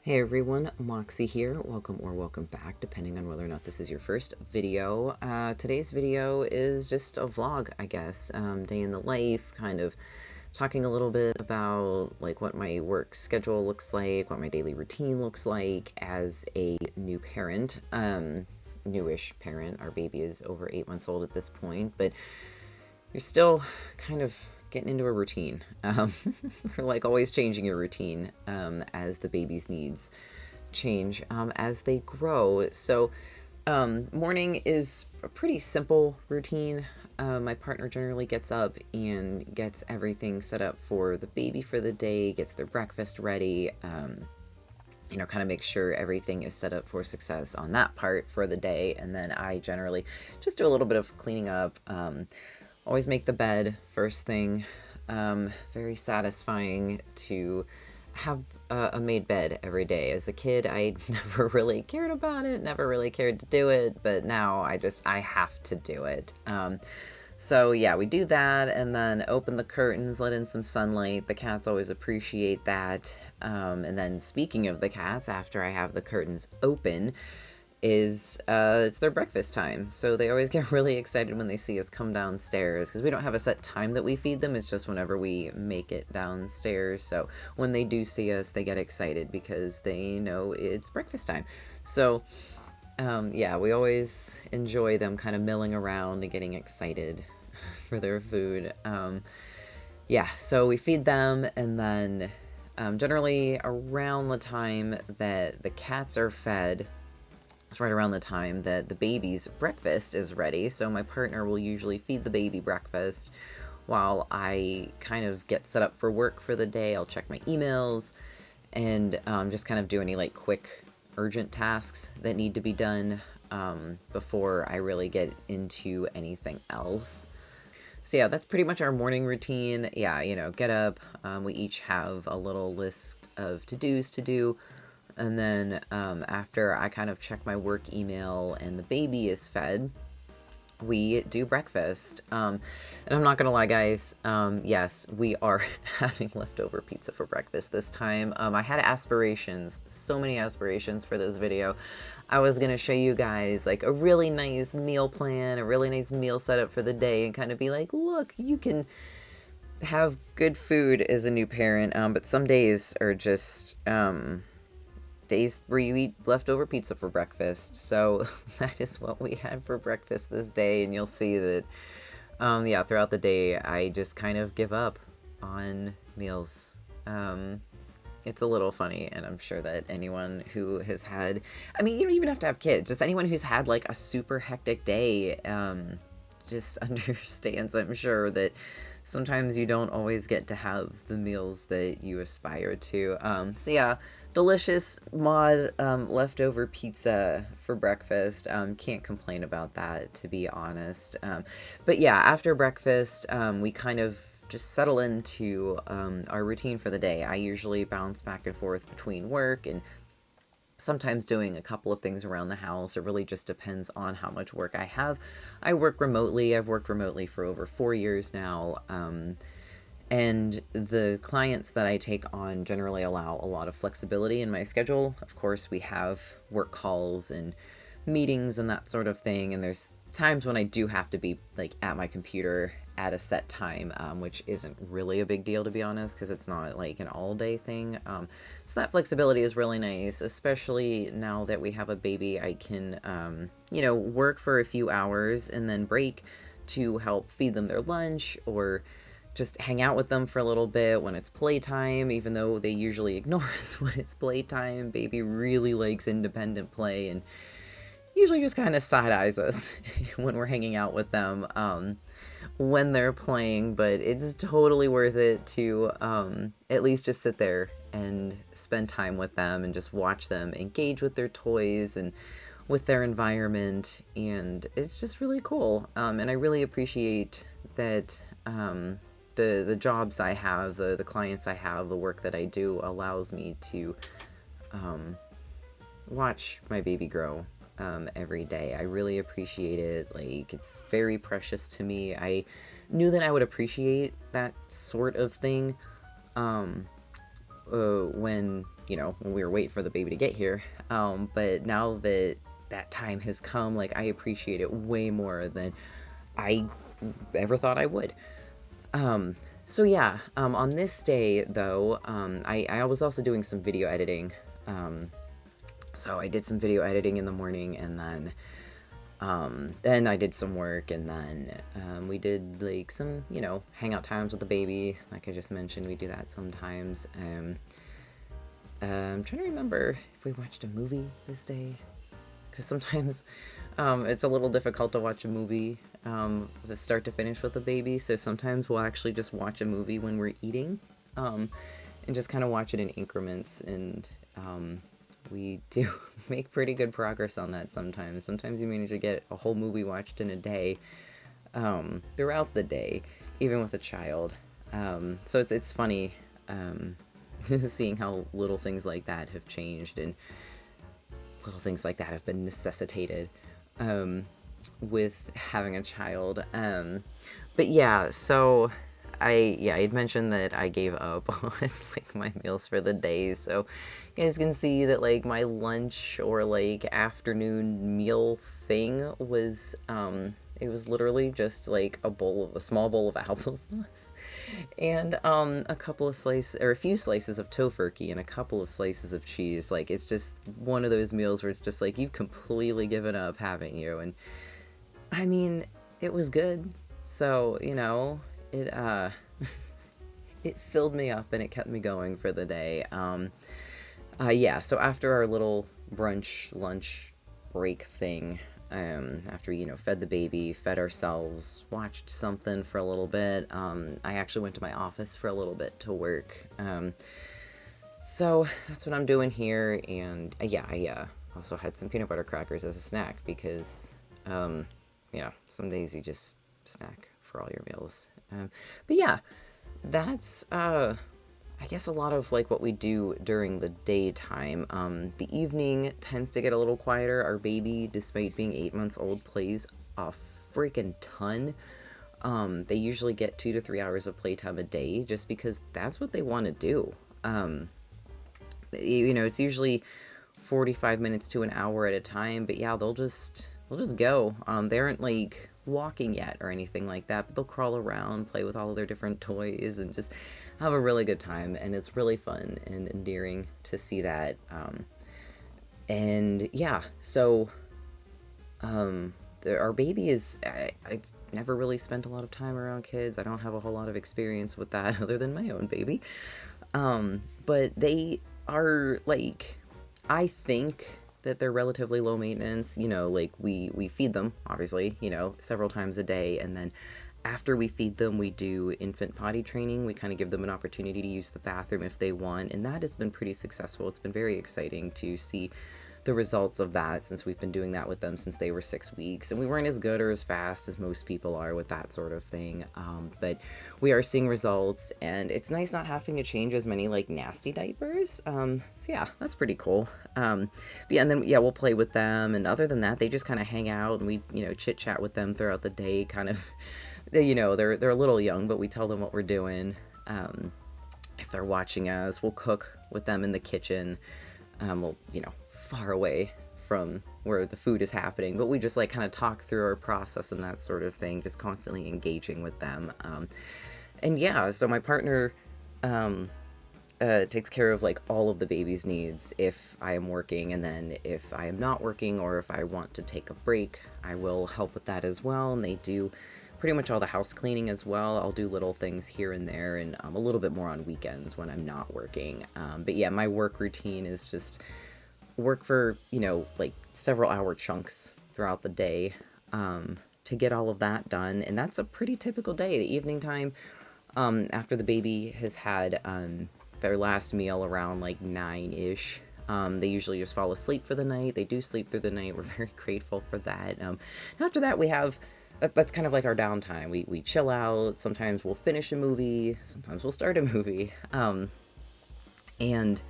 Hey everyone, Moxie here. Welcome back, depending on whether or not this is your first video. Today's video is just a vlog, I guess. Day in the life, kind of talking a little bit about like what my work schedule looks like, what my daily routine looks like as a new parent, newish parent. Our baby is over 8 months old at this point, but you're still kind of getting into a routine. Or like always changing your routine as the baby's needs change as they grow. So morning is a pretty simple routine. My partner generally gets up and gets everything set up for the baby for the day, gets their breakfast ready, kind of make sure everything is set up for success on that part for the day. And then I generally just do a little bit of cleaning up. Always make the bed first thing. Very satisfying to have a made bed every day. As a kid, I never really cared about it, never really cared to do it, but now I have to do it. So yeah, we do that and then open the curtains, let in some sunlight. The cats always appreciate that. And then speaking of the cats, after I have the curtains open, it's their breakfast time. So they always get really excited when they see us come downstairs because we don't have a set time that we feed them. It's just whenever we make it downstairs. So when they do see us, they get excited because they know it's breakfast time. So yeah, we always enjoy them kind of milling around and getting excited for their food. Yeah, so we feed them, and then generally around the time that the cats are fed, it's right around the time that the baby's breakfast is ready. So my partner will usually feed the baby breakfast while I kind of get set up for work for the day. I'll check my emails and just kind of do any like quick urgent tasks that need to be done before I really get into anything else. So yeah, that's pretty much our morning routine. Yeah, get up. We each have a little list of to-dos to do. And then after I kind of check my work email and the baby is fed, we do breakfast. And I'm not gonna lie, guys, yes, we are having leftover pizza for breakfast this time. I had aspirations, so many aspirations for this video. I was gonna show you guys like a really nice meal plan, a really nice meal setup for the day, and kind of be like, look, you can have good food as a new parent, but some days are just days where you eat leftover pizza for breakfast. So that is what we had for breakfast this day, and you'll see that yeah, throughout the day I just kind of give up on meals. It's a little funny, and I'm sure that anyone who has had, I mean, you don't even have to have kids, just anyone who's had like a super hectic day just understands, I'm sure, that sometimes you don't always get to have the meals that you aspire to. So yeah, delicious mod leftover pizza for breakfast. Can't complain about that, to be honest. But yeah, after breakfast, we kind of just settle into our routine for the day. I usually bounce back and forth between work and sometimes doing a couple of things around the house. It really just depends on how much work I have. I work remotely. I've worked remotely for over 4 years now. And the clients that I take on generally allow a lot of flexibility in my schedule. Of course, we have work calls and meetings and that sort of thing. And there's times when I do have to be like at my computer at a set time, which isn't really a big deal, to be honest, because it's not like an all day thing. So that flexibility is really nice, especially now that we have a baby. I can, work for a few hours and then break to help feed them their lunch or just hang out with them for a little bit when it's playtime, even though they usually ignore us when it's playtime. Baby really likes independent play and usually just kind of side eyes us when we're hanging out with them when they're playing, but it's totally worth it to at least just sit there and spend time with them and just watch them engage with their toys and with their environment. And it's just really cool. And I really appreciate that the jobs I have, the clients I have, the work that I do allows me to watch my baby grow every day. I really appreciate it. Like, it's very precious to me. I knew that I would appreciate that sort of thing when you know, when we were waiting for the baby to get here. But now that that time has come, like, I appreciate it way more than I ever thought I would. So yeah, on this day though, I was also doing some video editing. So I did some video editing in the morning, and then I did some work, and then we did like some, you know, hangout times with the baby. Like I just mentioned, we do that sometimes. I'm trying to remember if we watched a movie this day, because sometimes it's a little difficult to watch a movie to start to finish with a baby. So sometimes we'll actually just watch a movie when we're eating, and just kind of watch it in increments. And we do make pretty good progress on that sometimes. Sometimes you manage to get a whole movie watched in a day, throughout the day, even with a child. So it's funny seeing how little things like that have changed, and little things like that have been necessitated with having a child. But yeah, so I'd mentioned that I gave up on like my meals for the day. So you guys can see that like my lunch or like afternoon meal thing was it was literally just like a small bowl of applesauce, and a few slices of tofurkey and a couple of slices of cheese. Like, it's just one of those meals where it's just like you've completely given up, haven't you? And I mean, it was good. So, you know, it it filled me up and it kept me going for the day. Yeah, so after our little lunch break thing, after we, you know, fed the baby, fed ourselves, watched something for a little bit, I actually went to my office for a little bit to work. So that's what I'm doing here. And yeah, I also had some peanut butter crackers as a snack because, you know, some days you just snack for all your meals. But yeah, that's I guess a lot of like what we do during the daytime. The evening tends to get a little quieter. Our baby, despite being 8 months old, plays a freaking ton. They usually get 2 to 3 hours of playtime a day just because that's what they want to do. You know, it's usually 45 minutes to an hour at a time, but yeah, they'll just go. They aren't like walking yet or anything like that, but they'll crawl around, play with all of their different toys, and just have a really good time. And it's really fun and endearing to see that. And yeah, so our baby is, I've never really spent a lot of time around kids. I don't have a whole lot of experience with that other than my own baby. But they are like, I think that they're relatively low maintenance. You know, like we feed them, obviously, you know, several times a day. And then after we feed them, we do infant potty training. We kind of give them an opportunity to use the bathroom if they want. And that has been pretty successful. It's been very exciting to see the results of that, since we've been doing that with them since they were 6 weeks. And we weren't as good or as fast as most people are with that sort of thing. But we are seeing results, and it's nice not having to change as many like nasty diapers. So yeah, that's pretty cool. But yeah, and then yeah, we'll play with them. And other than that, they just kind of hang out, and we, you know, chit chat with them throughout the day. Kind of, you know, they're a little young, but we tell them what we're doing. If they're watching us, we'll cook with them in the kitchen. We'll, you know, far away from where the food is happening, but we just like kind of talk through our process and that sort of thing, just constantly engaging with them. And yeah, so my partner takes care of like all of the baby's needs if I am working, and then if I am not working or if I want to take a break, I will help with that as well. And they do pretty much all the house cleaning as well. I'll do little things here and there, and a little bit more on weekends when I'm not working. But yeah, my work routine is just work for, you know, like several hour chunks throughout the day, to get all of that done. And that's a pretty typical day. The evening time, after the baby has had their last meal around like 9-ish, they usually just fall asleep for the night. They do sleep through the night. We're very grateful for that. After that, we have that's kind of like our downtime. We chill out. Sometimes we'll finish a movie, sometimes we'll start a movie, and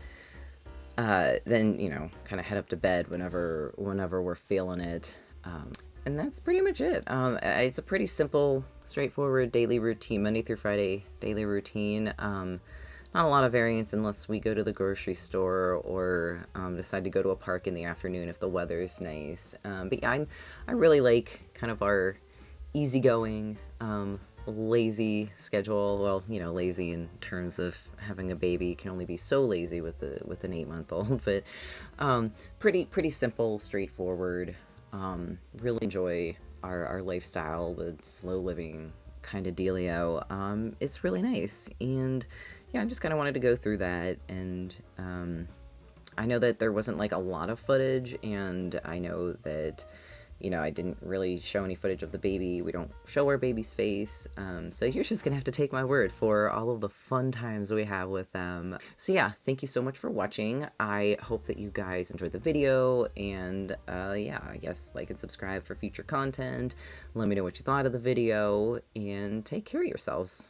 then, you know, kind of head up to bed whenever we're feeling it. And that's pretty much it. It's a pretty simple, straightforward daily routine, Monday through Friday daily routine. not a lot of variance unless we go to the grocery store or decide to go to a park in the afternoon if the weather's nice. But yeah, I really like kind of our easygoing, lazy schedule. Well, you know, lazy in terms of having a baby. You can only be so lazy with an 8-month-old, but pretty simple, straightforward. Really enjoy our lifestyle, the slow living kind of dealio. It's really nice, and yeah, I just kind of wanted to go through that. And I know that there wasn't like a lot of footage, and I know that, you know, I didn't really show any footage of the baby. We don't show our baby's face. So you're just gonna have to take my word for all of the fun times we have with them. So yeah, thank you so much for watching. I hope that you guys enjoyed the video, and yeah, I guess like and subscribe for future content. Let me know what you thought of the video, and take care of yourselves.